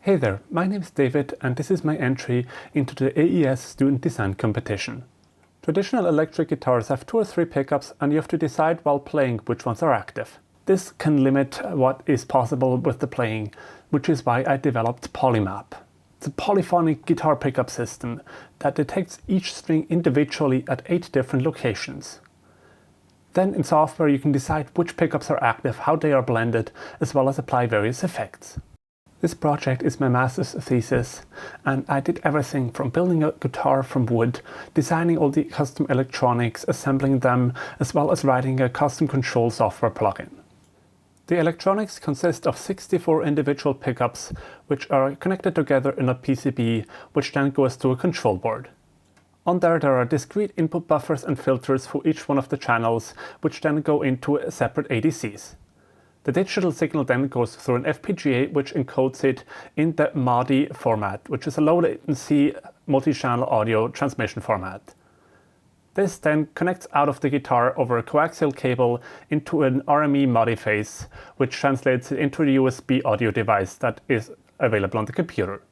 Hey there, my name is David and this is my entry into the AES Student Design Competition. Traditional electric guitars have 2 or 3 pickups and you have to decide while playing which ones are active. This can limit what is possible with the playing, which is why I developed PolyMap. It's a polyphonic guitar pickup system that detects each string individually at 8 different locations. Then in software you can decide which pickups are active, how they are blended, as well as apply various effects. This project is my master's thesis, and I did everything from building a guitar from wood, designing all the custom electronics, assembling them, as well as writing a custom control software plugin. The electronics consist of 64 individual pickups, which are connected together in a PCB, which then goes to a control board. On there are discrete input buffers and filters for each one of the channels, which then go into separate ADCs. The digital signal then goes through an FPGA which encodes it in the MADI format, which is a low latency multi-channel audio transmission format. This then connects out of the guitar over a coaxial cable into an RME MADI phase, which translates it into the USB audio device that is available on the computer.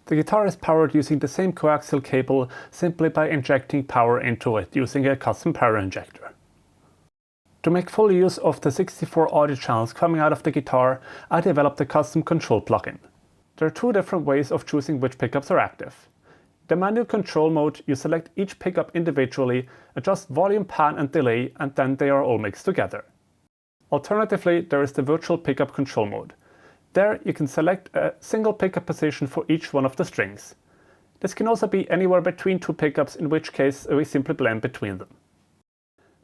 The guitar is powered using the same coaxial cable simply by injecting power into it using a custom power injector. To make full use of the 64 audio channels coming out of the guitar, I developed a custom control plugin. There are 2 different ways of choosing which pickups are active. In the manual control mode, you select each pickup individually, adjust volume, pan and delay, and then they are all mixed together. Alternatively, there is the virtual pickup control mode. There you can select a single pickup position for each one of the strings. This can also be anywhere between 2 pickups, in which case we simply blend between them.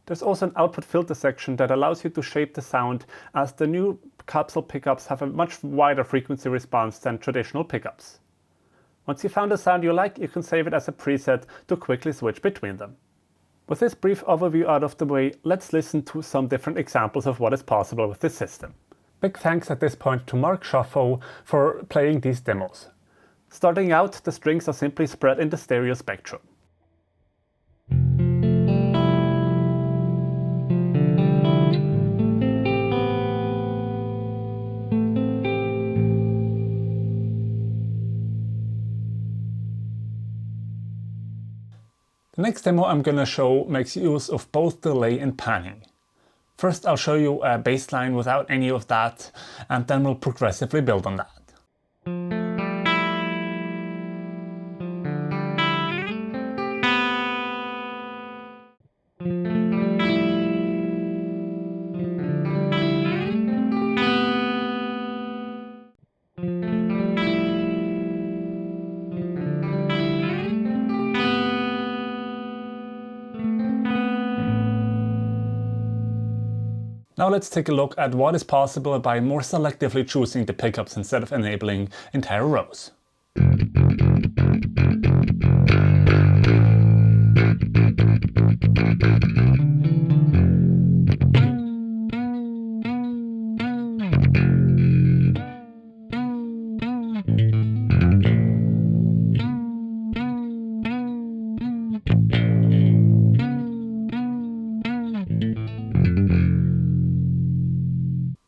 There's also an output filter section that allows you to shape the sound, as the new capsule pickups have a much wider frequency response than traditional pickups. Once you found a sound you like, you can save it as a preset to quickly switch between them. With this brief overview out of the way, let's listen to some different examples of what is possible with this system. Big thanks at this point to Marc Schaffo for playing these demos. Starting out, the strings are simply spread in the stereo spectrum. The next demo I'm gonna show makes use of both delay and panning. First I'll show you a bass line without any of that, and then we'll progressively build on that. Now let's take a look at what is possible by more selectively choosing the pickups instead of enabling entire rows.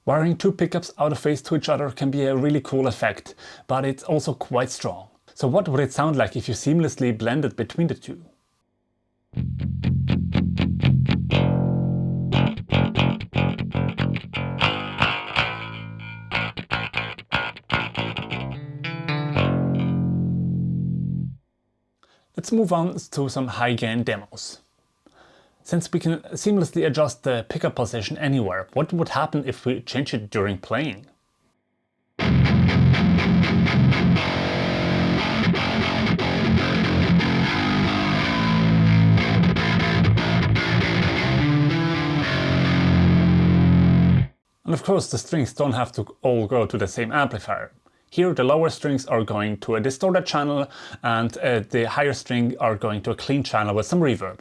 Wiring 2 pickups out of phase to each other can be a really cool effect, but it's also quite strong. So what would it sound like if you seamlessly blended between the 2? Let's move on to some high gain demos. Since we can seamlessly adjust the pickup position anywhere, what would happen if we change it during playing? And of course the strings don't have to all go to the same amplifier. Here the lower strings are going to a distorted channel and the higher string are going to a clean channel with some reverb.